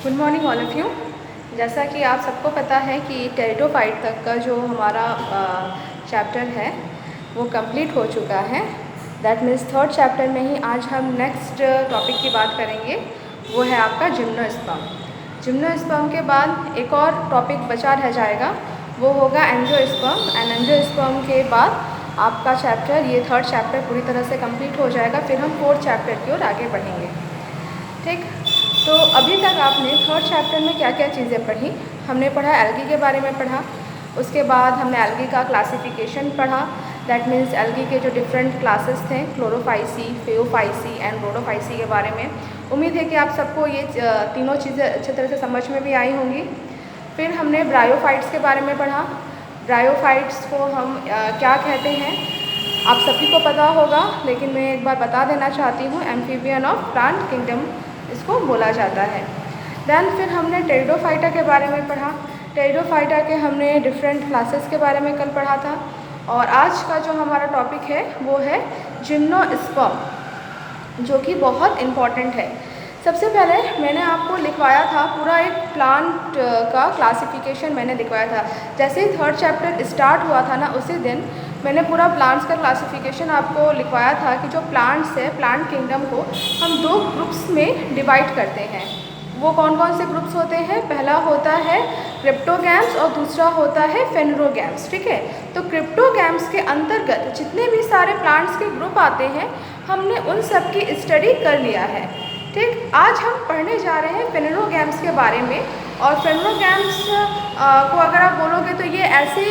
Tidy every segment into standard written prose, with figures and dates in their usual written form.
Good morning all of you. जैसा कि आप सबको पता है कि टेरिडोफाइट तक का जो हमारा चैप्टर है वो कंप्लीट हो चुका है। दैट मीन्स थर्ड चैप्टर में ही आज हम नेक्स्ट टॉपिक की बात करेंगे, वो है आपका जिम्नोस्पर्म। जिम्नोस्पर्म के बाद एक और टॉपिक बचा रह जाएगा, वो होगा एंजियोस्पर्म। एंड एंजियोस्पर्म के बाद आपका चैप्टर, ये थर्ड चैप्टर पूरी तरह से कंप्लीट हो जाएगा। फिर हम फोर्थ चैप्टर की ओर आगे बढ़ेंगे। ठीक, तो अभी तक आपने थर्ड चैप्टर में क्या क्या चीज़ें पढ़ी? हमने पढ़ा एल्गी के बारे में पढ़ा, उसके बाद हमने एल्गी का क्लासिफिकेशन पढ़ा। दैट मीन्स एल्गी के जो डिफरेंट क्लासेस थे, क्लोरोफाइसी, फेओफाइसी एंड रोडोफाइसी के बारे में। उम्मीद है कि आप सबको ये तीनों चीज़ें अच्छे तरह से समझ में भी आई होंगी। फिर हमने ब्रायोफाइट्स के बारे में पढ़ा। ब्रायोफाइट्स को हम क्या कहते हैं आप सभी को पता होगा, लेकिन मैं एक बार बता देना चाहती हूँ। एम्फीबियन ऑफ प्लांट किंगडम इसको बोला जाता है। देन फिर हमने टेरिडोफाइटा के बारे में पढ़ा। टेरिडोफाइटा के हमने डिफरेंट क्लासेस के बारे में कल पढ़ा था। और आज का जो हमारा टॉपिक है वो है जिम्नोस्पर्म, जो कि बहुत इम्पॉर्टेंट है। सबसे पहले मैंने आपको लिखवाया था पूरा एक प्लांट का क्लासिफिकेशन मैंने लिखवाया था। जैसे ही थर्ड चैप्टर स्टार्ट हुआ था ना, उसी दिन मैंने पूरा प्लांट्स का क्लासिफिकेशन आपको लिखवाया था कि जो प्लांट्स है, प्लांट किंगडम को हम दो ग्रुप्स में डिवाइड करते हैं। वो कौन कौन से ग्रुप्स होते हैं? पहला होता है क्रिप्टोगैम्स और दूसरा होता है फेनरोगैम्स। ठीक है, तो क्रिप्टोगैम्स के अंतर्गत जितने भी सारे प्लांट्स के ग्रुप आते हैं, हमने उन सब की स्टडी कर लिया है। ठीक, आज हम पढ़ने जा रहे हैं फेनरोगैम्स के बारे में। और फेनरोगैम्स को अगर आप बोलोगे तो ये ऐसे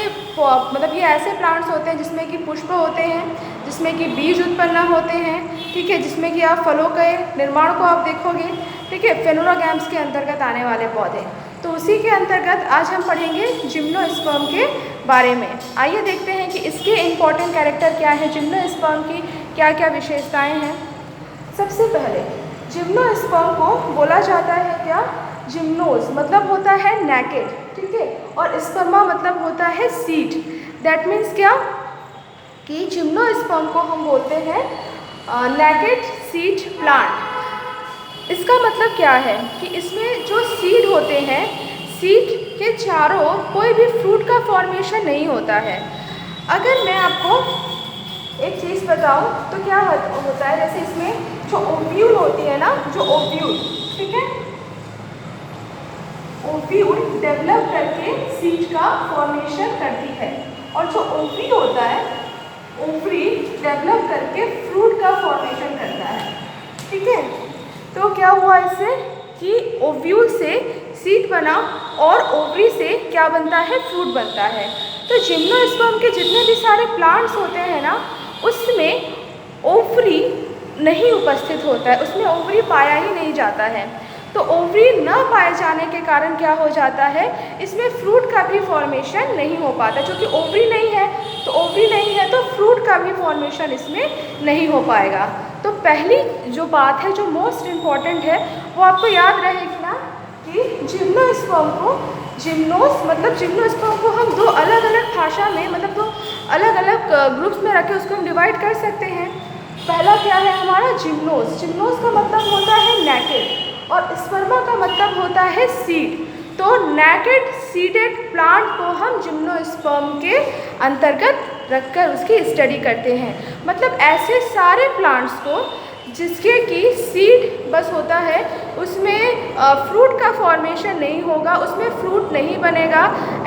ये ऐसे प्लांट्स होते हैं जिसमें कि पुष्प होते हैं, जिसमें कि बीज उत्पन्न होते हैं। ठीक है, जिसमें कि आप फलों के निर्माण को आप देखोगे। ठीक है, फेनरोगैम्स के अंतर्गत आने वाले पौधे। तो उसी के अंतर्गत आज हम पढ़ेंगे जिम्नोस्पर्म के बारे में। आइए देखते हैं कि इसके इम्पॉर्टेंट कैरेक्टर क्या है, जिम्नोस्पर्म की क्या क्या विशेषताएँ हैं। सबसे पहले जिम्नोस्पर्म को बोला जाता है क्या? जिम्नोस मतलब होता है नेकेड। ठीक है, और स्पर्मा मतलब होता है सीड। दैट मीन्स क्या कि जिम्नोस्पर्म को हम बोलते हैं नेकेड सीड प्लांट। इसका मतलब क्या है कि इसमें जो सीड होते हैं, सीड के चारों कोई भी फ्रूट का फॉर्मेशन नहीं होता है। अगर मैं आपको एक चीज़ बताऊं तो क्या होता है, जैसे इसमें जो ओव्यूल होती है ना, जो ओव्यूल, ठीक है, ओव्यूल डेवलप करके सीड का फॉर्मेशन करती है। और जो ओवरी होता है, ओवरी डेवलप करके फ्रूट का फॉर्मेशन करता है। ठीक है, तो क्या हुआ इससे कि ओव्यूल से सीड बना और ओवरी से क्या बनता है? फ्रूट बनता है। तो जिम्नोस्पर्म के जितने भी सारे प्लांट्स होते हैं ना, उसमें ओवरी नहीं उपस्थित होता है, उसमें ओवरी पाया ही नहीं जाता है। तो ओवरी न पाए जाने के कारण क्या हो जाता है, इसमें फ्रूट का भी फॉर्मेशन नहीं हो पाता। क्योंकि ओवरी नहीं है, तो ओवरी नहीं है तो फ्रूट का भी फॉर्मेशन इसमें नहीं हो पाएगा। तो पहली जो बात है, जो मोस्ट इम्पॉर्टेंट है, वो आपको याद रहेगी ना कि जिम्नोस्पर्म को, जिम्नोस्पर्म को हम दो अलग अलग भाषा में, मतलब दो अलग अलग ग्रुप्स में रख के उसको हम डिवाइड कर सकते हैं। पहला क्या है हमारा? जिम्नोस। जिम्नोस का मतलब होता है नेकेड और स्पर्मा का मतलब होता है सीड। तो नेकेड सीडेड प्लांट को हम जिम्नोस्पर्म के अंतर्गत रखकर उसकी स्टडी करते हैं। मतलब ऐसे सारे प्लांट्स को जिसके कि सीड बस होता है, उसमें फ्रूट का फॉर्मेशन नहीं होगा, उसमें फ्रूट नहीं बनेगा।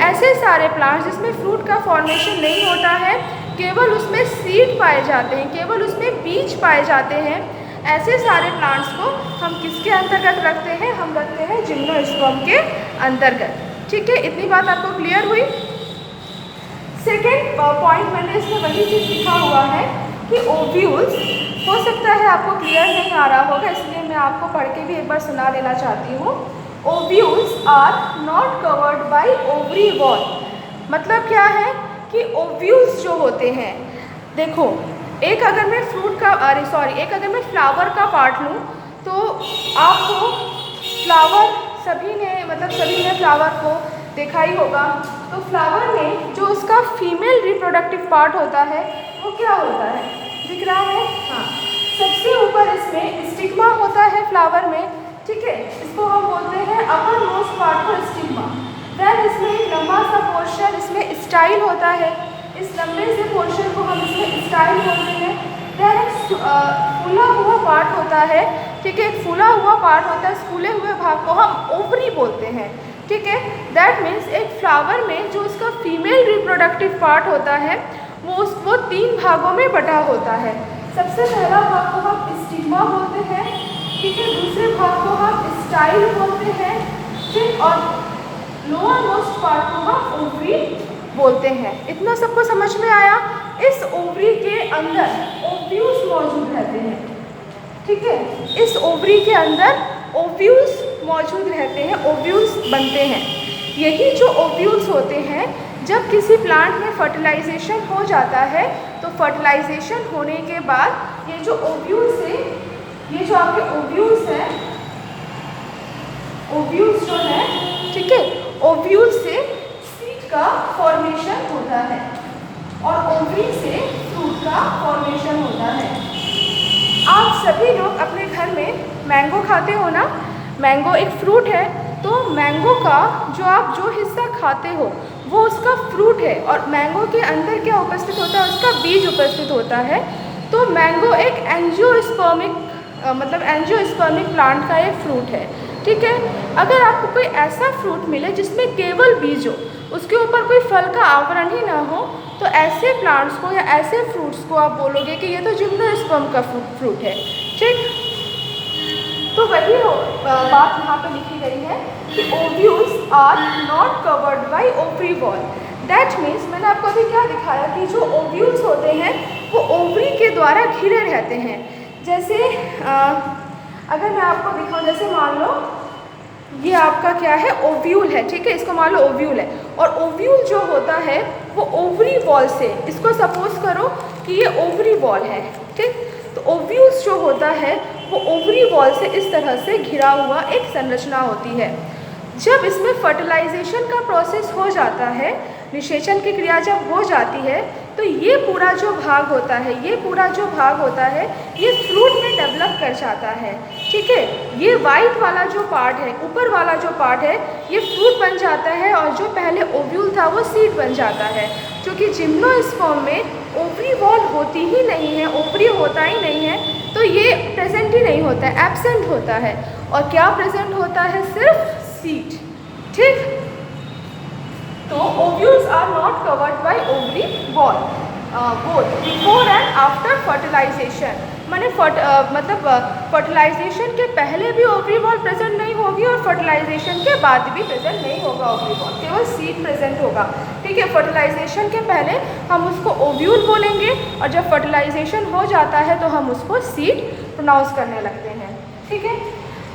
ऐसे सारे प्लांट्स जिसमें फ्रूट का फॉर्मेशन नहीं होता है, केवल उसमें सीड पाए जाते हैं, केवल उसमें बीज पाए जाते हैं, ऐसे सारे प्लांट्स को हम किसके अंतर्गत रखते हैं? हम रखते हैं जिम्नोस्पर्म के अंतर्गत। ठीक है, इतनी बात आपको क्लियर हुई। सेकेंड पॉइंट मैंने इसमें वही चीज़ लिखा हुआ है कि ओव्यूल्स, हो सकता है आपको क्लियर नहीं आ रहा होगा, इसलिए मैं आपको पढ़ के भी एक बार सुना देना चाहती हूँ। Ovules are not covered by ovary wall. मतलब क्या है कि ओव्यूल्स जो होते हैं, देखो, एक अगर मैं फ्लावर का पार्ट लूँ तो आपको फ्लावर, सभी ने फ्लावर को देखा ही होगा। तो फ्लावर में जो उसका फीमेल रिप्रोडक्टिव पार्ट होता है, वो क्या होता है? दिख रहा है? हाँ, सबसे ऊपर इसमें स्टिग्मा होता है फ्लावर में। ठीक है, इसको हम बोलते हैं स्टाइल होता है, इस लंबे से पोर्शन को हम इसमें स्टाइल बोलते हैं। देन एक फूला हुआ पार्ट होता है, ठीक है, एक फूला हुआ पार्ट होता है, इस फूले हुए भाग को हम ओवरी बोलते हैं, ठीक है। दैट मीन्स एक फ्लावर में जो उसका फीमेल रिप्रोडक्टिव पार्ट होता है वो 3 भागों में बटा होता है। सबसे पहला भाग को हम स्टिग्मा बोलते हैं, ठीक है, दूसरे भाग को हम स्टाइल बोलते हैं, ठीक, और लोअर मोस्ट पार्ट को हम ओवरी बोलते हैं। इतना सबको समझ में आया? इस ओवरी के अंदर ओव्यूल्स मौजूद रहते हैं, ठीक है, इस ओवरी के अंदर ओव्यूल्स मौजूद रहते हैं, ओव्यूल्स बनते हैं। यही जो ओव्यूल्स होते हैं, जब किसी प्लांट में फर्टिलाइजेशन हो जाता है तो फर्टिलाइजेशन होने के बाद ये जो ओव्यूल्स है, ये जो आपके ओव्यूल्स हैं, ओव्यूल्स जो है, ठीक है, ओव्यूल से सीड का फॉर्मेशन होता है और ओवरी से फ्रूट का फॉर्मेशन होता है। आप सभी लोग अपने घर में मैंगो खाते हो ना? मैंगो एक फ्रूट है, तो मैंगो का जो हिस्सा खाते हो वो उसका फ्रूट है, और मैंगो के अंदर क्या उपस्थित होता है? उसका बीज उपस्थित होता है। तो मैंगो एक एंजियोस्पर्मिक प्लांट का एक फ्रूट है, ठीक है। अगर आपको कोई ऐसा फ्रूट मिले जिसमें केवल बीज हो, उसके ऊपर कोई फल का आवरण ही ना हो, तो ऐसे प्लांट्स को या ऐसे फ्रूट्स को आप बोलोगे कि ये तो जिम्नोस्पर्म का फ्रूट है, ठीक। तो वही बात यहाँ पे लिखी गई है कि ovules are not covered by ovary wall. That means मैंने आपको अभी क्या दिखाया कि जो ओव्यूल्स होते हैं वो ओवरी के द्वारा घिरे रहते हैं। जैसे अगर मैं आपको दिखाऊं, जैसे मान लो ये आपका क्या है? ओव्यूल है, ठीक है, इसको मान लो ओव्यूल है, और ओव्यूल जो होता है वो ओवरी वॉल से, इसको सपोज करो कि ये ओवरी वॉल है, ठीक। तो ओव्यूल्स जो होता है वो ओवरी वॉल से इस तरह से घिरा हुआ एक संरचना होती है। जब इसमें फर्टिलाइजेशन का प्रोसेस हो जाता है, निषेचन की क्रिया जब हो जाती है, तो ये पूरा जो भाग होता है, ये फ्रूट में डेवलप कर जाता है, ठीक है। ये वाइट वाला जो पार्ट है, ऊपर वाला जो पार्ट है, ये फ्रूट बन जाता है, और जो पहले ओव्यूल था वो सीड बन जाता है। क्योंकि जिम्नोस्पर्म में ओवरी वॉल होती ही नहीं है, ओवरी होता ही नहीं है, तो ये प्रेजेंट ही नहीं होता है, एब्सेंट होता है। और क्या प्रेजेंट होता है? सिर्फ सीड, ठीक। तो ovules are not covered by ovary wall both before and after fertilisation. माने फर्टिलाइजेशन के पहले भी ओवरी वॉल प्रेजेंट नहीं होगी और फर्टिलाइजेशन के बाद भी प्रेजेंट नहीं होगा ओवरी वॉल, केवल सीड प्रेजेंट होगा, ठीक है। फर्टिलाइजेशन के पहले हम उसको ओव्यूल बोलेंगे, और जब फर्टिलाइजेशन हो जाता है तो हम उसको सीड प्रोनाउंस करने लगते हैं, ठीक है।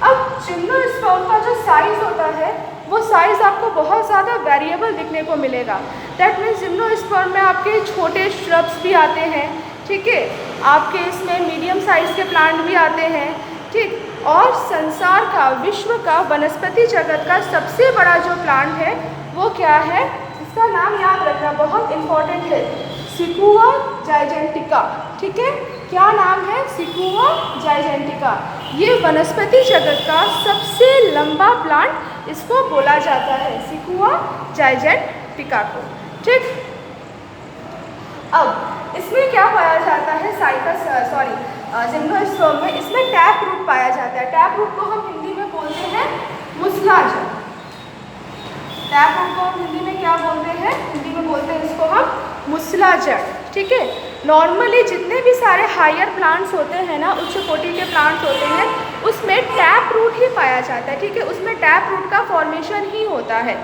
अब जिम्नोस्पर्म का जो साइज़ होता है वो साइज़ आपको बहुत ज़्यादा वेरिएबल दिखने को मिलेगा। दैट मीन्स जिम्नोस्पर्म में आपके छोटे श्रब्स भी आते हैं, ठीक है, आपके इसमें मीडियम साइज़ के प्लांट भी आते हैं, ठीक। और संसार का, विश्व का, वनस्पति जगत का सबसे बड़ा जो प्लांट है वो क्या है? इसका नाम याद रखना, बहुत इम्पॉर्टेंट है, सिकुआ जाइजेंटिका, ठीक है। क्या नाम है? सिकुआ जाइजेंटिका। ये वनस्पति जगत का सबसे लंबा प्लांट इसको बोला जाता है, सिकुआ जाइजेंटिका को, ठीक। अब इसमें क्या पाया जाता है? जिम्नोस्पर्म में इसमें टैप रूट पाया जाता है। टैप रूट को हम हिंदी में बोलते हैं मूसलाजड़। टैप रूट को हम हिंदी में क्या बोलते हैं? हिंदी में बोलते हैं इसको हम मूसलाजड़, ठीक है। नॉर्मली जितने भी सारे हायर प्लांट्स होते हैं ना, उच्च कोटि के प्लांट्स होते हैं, उसमें टैप रूट ही पाया जाता है, ठीक है। उसमें टैप रूट का फॉर्मेशन ही होता है,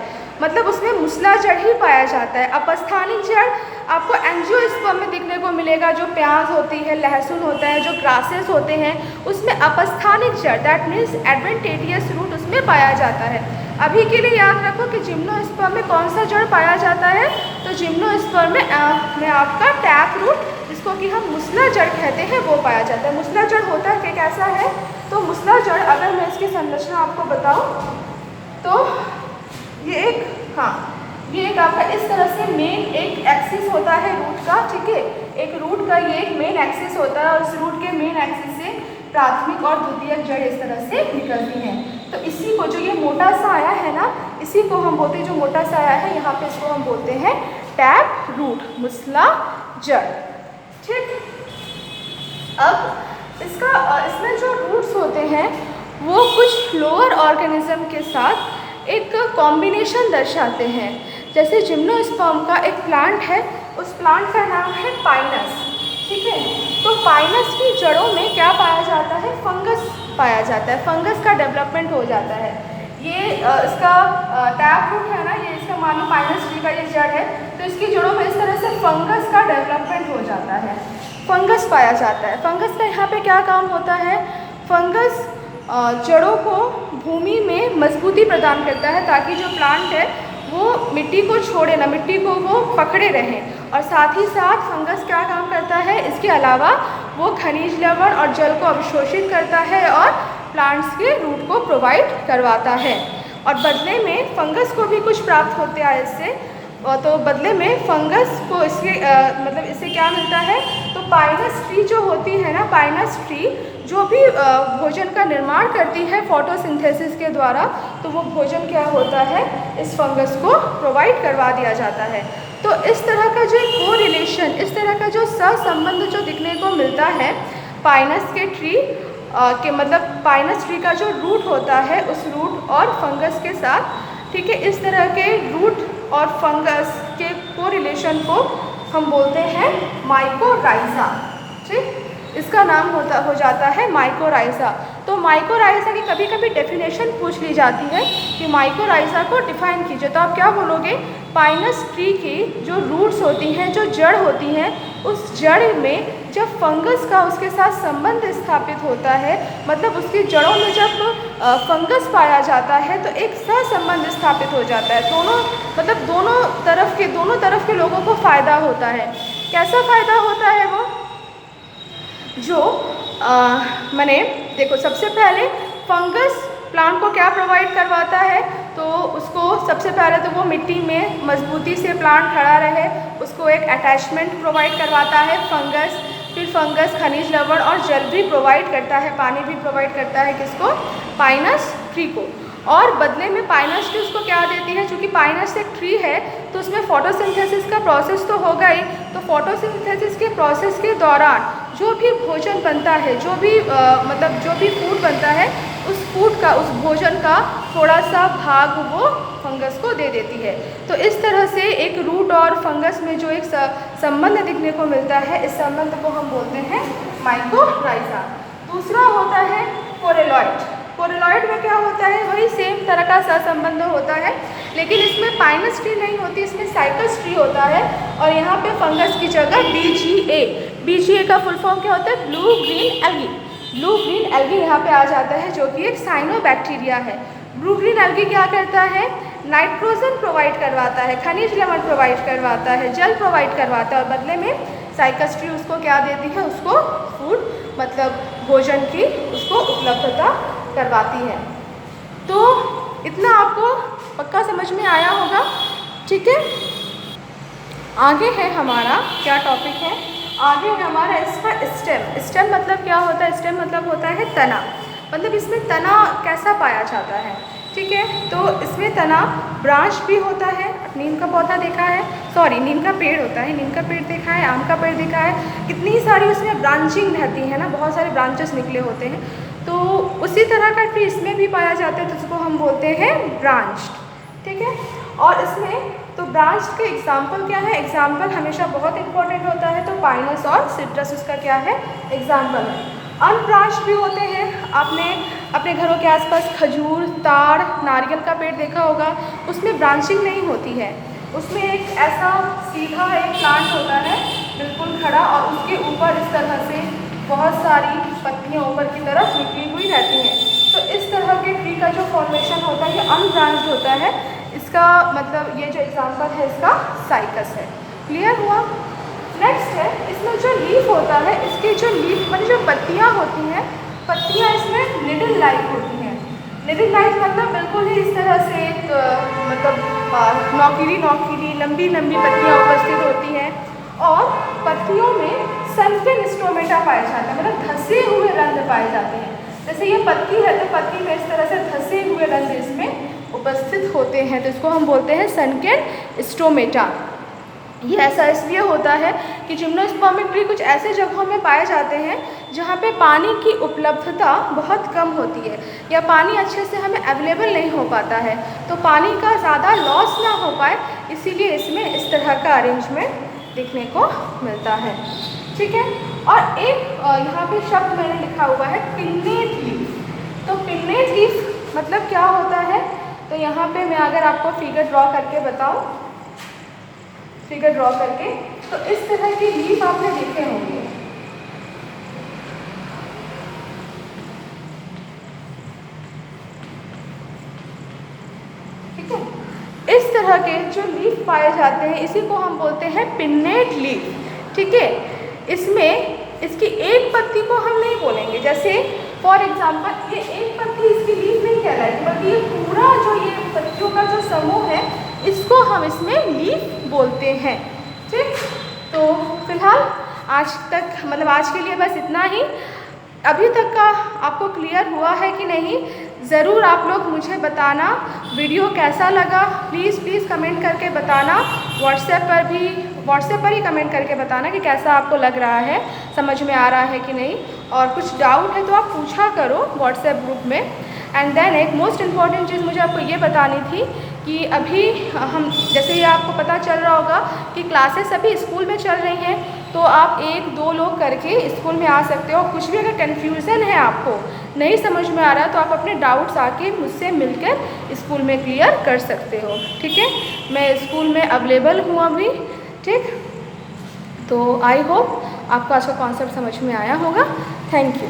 मतलब उसमें मूसलाजड़ ही पाया जाता है। अपस्थानिक जड़ आपको एंजियोस्पर्म में दिखने को मिलेगा, जो प्याज होती है, लहसुन होता है, जो ग्रासेस होते हैं, उसमें अपस्थानिक जड़, दैट मीन्स एडवेंटेटियस रूट उसमें पाया जाता है। अभी के लिए याद रखो कि जिम्नोस्पर्म में कौन सा जड़ पाया जाता है? तो जिम्नोस्पर्म में आपका टैप रूट, जिसको कि हम मूसलाजड़ कहते हैं, वो पाया जाता है। मूसलाजड़ होता है कि कैसा है? तो मूसलाजड़, अगर मैं इसकी संरचना आपको बताऊं तो ये एक आपका इस तरह से मेन एक एक्सिस होता है रूट का, ठीक है। एक रूट का ये एक मेन एक्सिस होता है, और इस रूट के मेन एक्सिस से प्राथमिक और द्वितीयक जड़ इस तरह से निकलती हैं। तो इसी को, जो ये मोटा सा आया है ना, इसी को हम बोलते हैं, जो मोटा सा आया है यहाँ पे, इसको हम बोलते हैं टैप रूट, मुसला जड़। ठीक, अब इसमें जो रूट्स होते हैं वो कुछ लोअर ऑर्गेनिज्म के साथ एक कॉम्बिनेशन दर्शाते हैं। जैसे जिम्नोस्पर्म का एक प्लांट है, उस प्लांट का नाम है पाइनस। ठीक है, तो पाइनस की जड़ों में क्या पाया जाता है? फंगस पाया जाता है, फंगस का डेवलपमेंट हो जाता है। ये इसका टैप रूट है ना, ये इसका मानो पाइनस ट्री का ये जड़ है, तो इसकी जड़ों में इस तरह से फंगस का डेवलपमेंट हो जाता है, फंगस पाया जाता है। फंगस का यहाँ पे क्या काम होता है? फंगस जड़ों को भूमि में मजबूती प्रदान करता है ताकि जो प्लांट है वो मिट्टी को छोड़े ना, मिट्टी को वो पकड़े रहें। और साथ ही साथ फंगस क्या काम करता है? इसके अलावा वो खनिज लवण और जल को अवशोषित करता है और प्लांट्स के रूट को प्रोवाइड करवाता है। और बदले में फंगस को भी कुछ प्राप्त होता है इससे, तो बदले में फंगस को इसके मतलब इससे क्या मिलता है? तो पाइनस ट्री जो होती है ना, पाइनस ट्री जो भी भोजन का निर्माण करती है फोटोसिंथेसिस के द्वारा, तो वो भोजन क्या होता है? इस फंगस को प्रोवाइड करवा दिया जाता है। तो इस तरह का जो कोरिलेशन, इस तरह का जो सहसंबंध जो दिखने को मिलता है पाइनस के ट्री के मतलब पाइनस ट्री का जो रूट होता है उस रूट और फंगस के साथ, ठीक है, इस तरह के रूट और फंगस के कोरिलेशन को हम बोलते हैं माइकोराइजा। ठीक, इसका नाम हो जाता है माइकोराइजा। तो माइकोराइजा की कभी कभी डेफिनेशन पूछ ली जाती है कि माइकोराइजा को डिफाइन कीजिए, तो आप क्या बोलोगे? पाइनस ट्री की जो रूट्स होती हैं, जो जड़ होती हैं, उस जड़ में जब फंगस का उसके साथ संबंध स्थापित होता है, मतलब उसकी जड़ों में जब फंगस पाया जाता है तो एक सहसंबंध स्थापित हो जाता है। दोनों तरफ के लोगों को फ़ायदा होता है। कैसा फ़ायदा होता है वो? जो मैंने देखो, सबसे पहले फंगस प्लांट को क्या प्रोवाइड करवाता है? तो उसको सबसे पहले तो वो मिट्टी में मजबूती से प्लांट खड़ा रहे, उसको एक अटैचमेंट प्रोवाइड करवाता है फंगस। फिर फंगस खनिज लवण और जल भी प्रोवाइड करता है, पानी भी प्रोवाइड करता है किसको? पाइनस ट्री को। और बदले में पाइनस ट्री उसको क्या देती है? चूँकि पाइनस एक ट्री है तो उसमें फोटोसिंथेसिस का प्रोसेस तो होगा ही, तो फोटोसिंथेसिस के प्रोसेस के दौरान जो भी भोजन बनता है, जो भी फूड बनता है, उस भोजन का थोड़ा सा भाग वो फंगस को दे देती है। तो इस तरह से एक रूट और फंगस में जो एक संबंध दिखने को मिलता है, इस संबंध को हम बोलते हैं माइकोराइजा। दूसरा होता है कोरेलॉइड। कोरेलॉइड में क्या होता है? वही सेम तरह का सहसंबंध होता है, लेकिन इसमें पाइनस ट्री नहीं होती, इसमें साइकस ट्री होता है। और यहाँ पे फंगस की जगह BGA का फुल फॉर्म क्या होता है? Blue green algae. Blue green algae यहाँ पे आ जाता है, जो कि एक साइनोबैक्टीरिया है। ब्लू ग्रीन एल्गी क्या करता है? नाइट्रोजन प्रोवाइड करवाता है, खनिज लवण प्रोवाइड करवाता है, जल प्रोवाइड करवाता है, और बदले में साइकस ट्री उसको क्या देती है? उसको फूड भोजन की उसको उपलब्धता करवाती है। तो इतना आपको पक्का समझ में आया होगा। ठीक है, आगे है हमारा क्या टॉपिक है? आगे है हमारा इसका स्टेम। स्टेम मतलब क्या होता है? स्टेम मतलब होता है तना। मतलब इसमें तना कैसा पाया जाता है? ठीक है, तो इसमें तना ब्रांच भी होता है। नीम का पौधा देखा है, नीम का पेड़ होता है, नीम का पेड़ देखा है, आम का पेड़ देखा है, कितनी सारी उसमें ब्रांचिंग रहती है ना, बहुत सारे ब्रांचेस निकले होते हैं। तो उसी तरह का ट्री इसमें भी पाया जाता है, तो उसको हम बोलते हैं ब्रांच्ड। ठीक है, और इसमें तो ब्रांच के एग्जाम्पल क्या है? एग्जाम्पल हमेशा बहुत इंपॉर्टेंट होता है, तो पाइनस और सिट्रस उसका क्या है? एग्जाम्पल है। अनब्रांच्ड भी होते हैं। आपने अपने घरों के आसपास खजूर, ताड़, नारियल का पेड़ देखा होगा, उसमें ब्रांचिंग नहीं होती है, उसमें एक ऐसा सीधा एक प्लांट होता है बिल्कुल खड़ा, और उसके ऊपर इस तरह से बहुत सारी पत्तियाँ ऊपर की तरफ निकली हुई रहती हैं। तो इस तरह के ट्री का जो फॉर्मेशन होता है ये अनब्रांच्ड होता है। इसका मतलब ये जो एग्जाम्पल है इसका साइकस है। क्लियर हुआ? नेक्स्ट है, इसमें जो लीफ होता है, इसकी जो लीफ मतलब जो पत्तियाँ होती हैं, पत्तियाँ इसमें निडल लाइक होती हैं। निडल लाइक मतलब बिल्कुल ही इस तरह से नौकीली लंबी पत्तियाँ उपस्थित होती हैं, और पत्तियों में सल्फिन स्टोमेटा पाए जाते हैं, मतलब धंसे हुए रंध्र पाए जाते हैं। जैसे ये पत्ती है तो पत्ती में इस तरह से धंसे हुए रंध्र इसमें उपस्थित होते हैं, तो इसको हम बोलते हैं सनकेन स्टोमेटा। ये ऐसा इसलिए होता है कि जिम्नोस्पर्मिक ट्री कुछ ऐसे जगहों में पाए जाते हैं जहाँ पे पानी की उपलब्धता बहुत कम होती है या पानी अच्छे से हमें अवेलेबल नहीं हो पाता है, तो पानी का ज़्यादा लॉस ना हो पाए, इसीलिए इसमें इस तरह का अरेंजमेंट देखने को मिलता है। ठीक है, और एक यहाँ पे शब्द मैंने लिखा हुआ है पिन्नेट लीफ। तो पिन्नेट लीफ मतलब क्या होता है, तो यहाँ पे मैं अगर आपको फिगर ड्रॉ करके बताऊँ, फिगर ड्रॉ करके, तो इस तरह की लीफ आपने देखे होंगे। ठीक है, इस तरह के जो लीफ पाए जाते हैं इसी को हम बोलते हैं पिन्नेट लीफ। ठीक है, इसमें इसकी एक पत्ती को हम नहीं बोलेंगे, जैसे फॉर एग्जांपल ये एक पत्ती इसकी लीफ नहीं कहलाएगी, बल्कि ये पूरा जो ये पत्तियों का जो समूह है इसको हम इसमें लीफ बोलते हैं। ठीक, तो फिलहाल आज तक मतलब आज के लिए बस इतना ही। अभी तक का आपको क्लियर हुआ है कि नहीं, ज़रूर आप लोग मुझे बताना वीडियो कैसा लगा। प्लीज़ कमेंट करके बताना, व्हाट्सएप पर ही कमेंट करके बताना कि कैसा आपको लग रहा है, समझ में आ रहा है कि नहीं, और कुछ डाउट है तो आप पूछा करो व्हाट्सएप ग्रुप में। एंड देन एक मोस्ट इम्पॉर्टेंट चीज़ मुझे आपको ये बतानी थी कि अभी हम जैसे ये आपको पता चल रहा होगा कि क्लासेस अभी स्कूल में चल रही हैं, तो आप 1-2 लोग करके स्कूल में आ सकते हो। कुछ भी अगर कन्फ्यूज़न है, आपको नहीं समझ में आ रहा, तो आप अपने डाउट्स आके मुझसे मिलकर स्कूल में क्लियर कर सकते हो। ठीक है, मैं स्कूल में अवेलेबल हूँ अभी। ठीक, तो आई होप आपको आज का कॉन्सेप्ट समझ में आया होगा। Thank you.